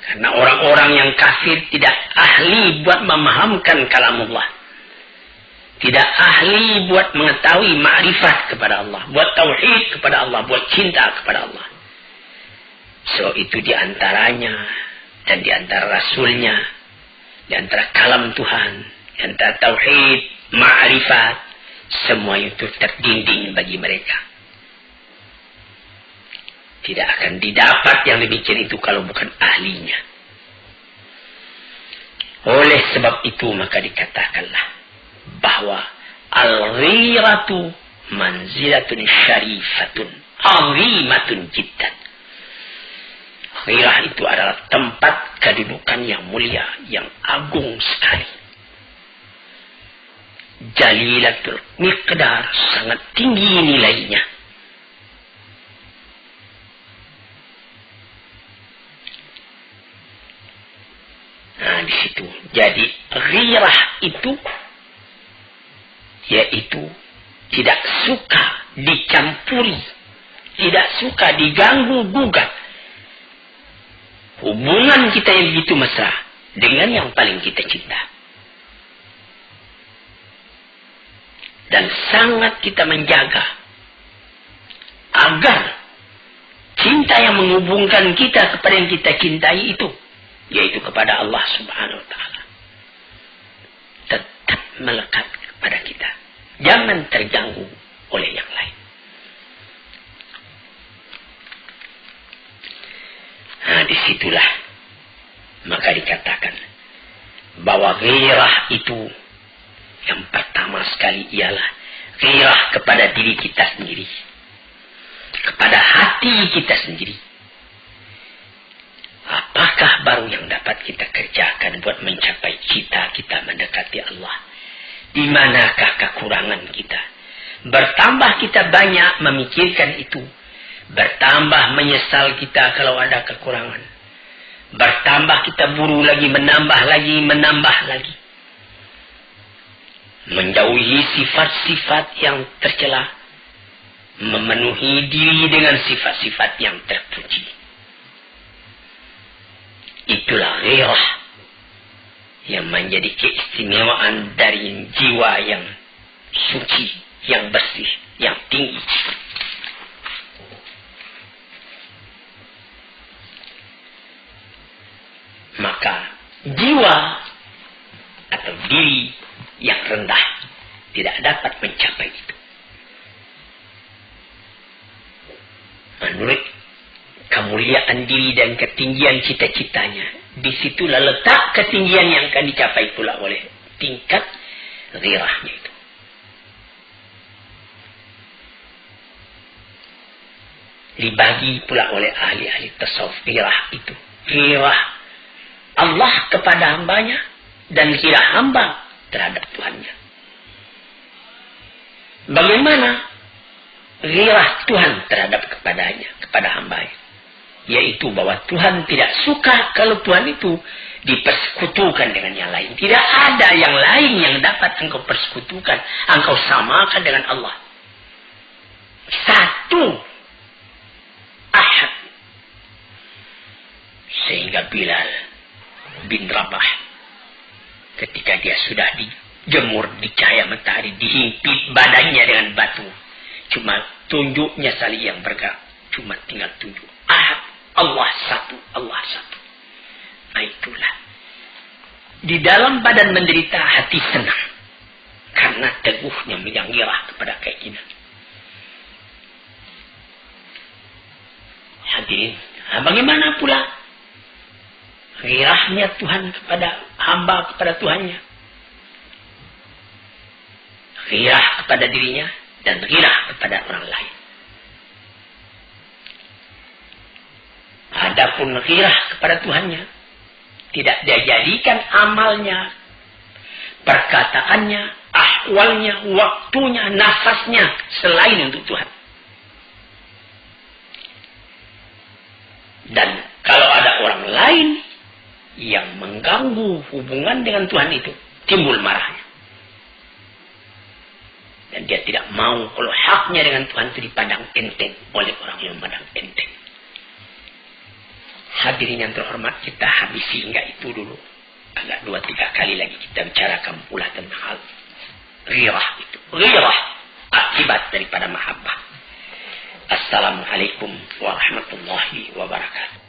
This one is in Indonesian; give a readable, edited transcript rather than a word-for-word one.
Karena orang-orang yang kafir tidak ahli buat memahamkan kalamullah. Tidak ahli buat mengetahui ma'rifat kepada Allah. Buat tauhid kepada Allah. Buat cinta kepada Allah. So itu diantaranya. Dan diantara Rasulnya. Diantara kalam Tuhan. Diantara tauhid. Ma'rifat. Semua itu terdinding bagi mereka. Tidak akan didapat yang demikian itu kalau bukan ahlinya. Oleh sebab itu maka dikatakanlah bahwa al-ghiratu manzilatun syarifatun azimatun jiddan. Ghirah itu adalah tempat kedudukan yang mulia, yang agung sekali. Jalilatul miqdar, sangat tinggi nilainya. Nah, di situ. Jadi ghirah itu yaitu tidak suka dicampuri, tidak suka diganggu gugat hubungan kita yang begitu mesra dengan yang paling kita cinta. Dan sangat kita menjaga agar cinta yang menghubungkan kita kepada yang kita cintai itu, yaitu kepada Allah Subhanahu wa ta'ala, tetap melekat kepada kita. Jangan terganggu oleh yang lain. Nah, disitulah maka dikatakan bahwa ghirah itu yang pertama sekali ialah ghirah kepada diri kita sendiri, kepada hati kita sendiri. Apakah baru yang dapat kita kerjakan buat mencapai cita kita mendekati Allah? Di manakah kekurangan kita? Bertambah kita banyak memikirkan itu. Bertambah menyesal kita kalau ada kekurangan. Bertambah kita buru lagi, menambah lagi. Menjauhi sifat-sifat yang tercela. Memenuhi diri dengan sifat-sifat yang terpuji. Itulah ghirah yang menjadi keistimewaan dari jiwa yang suci, yang bersih, yang tinggi. Maka jiwa atau diri yang rendah tidak dapat mencapai itu. Menurut kemuliaan diri dan ketinggian cita-citanya, disitulah letak ketinggian yang akan dicapai pula oleh tingkat ghirahnya itu. Dibagi pula oleh ahli-ahli tasawuf ghirah itu. Ghirah Allah kepada hambanya dan ghirah hamba terhadap Tuhannya. Bagaimana ghirah Tuhan terhadap kepada hambanya? Yaitu bahwa Tuhan tidak suka kalau Tuhan itu dipersekutukan dengan yang lain. Tidak ada yang lain yang dapat engkau persekutukan, engkau samakan dengan Allah. Satu ahad. Sehingga Bilal bin Rabah ketika dia sudah dijemur di cahaya matahari, dihimpit badannya dengan batu, cuma tunjuknya saling yang bergerak, cuma tinggal tunjuk ahad. Allah satu, Allah satu. Nah itulah. Di dalam badan menderita, hati senang. Karena teguhnya menyanggirah kepada keyakinan. Hadirin. Nah, bagaimana pula ghirahnya Tuhan kepada hamba, kepada Tuhannya. Ghirah kepada dirinya dan ghirah kepada orang lain. Adapun ghirah kepada Tuhannya, tidak dia jadikan amalnya, perkataannya, ahwalnya, waktunya, nafasnya selain untuk Tuhan. Dan kalau ada orang lain yang mengganggu hubungan dengan Tuhan itu, timbul marahnya. Dan dia tidak mau kalau haknya dengan Tuhan itu dipandang enteng oleh orang yang memandang enteng. Hadirin yang terhormat, kita habisi enggak itu dulu. Agak 2-3 kali lagi kita bicarakan pula tentang hal ghirah itu. Ghirah akibat daripada mahabbah. Assalamualaikum warahmatullahi wabarakatuh.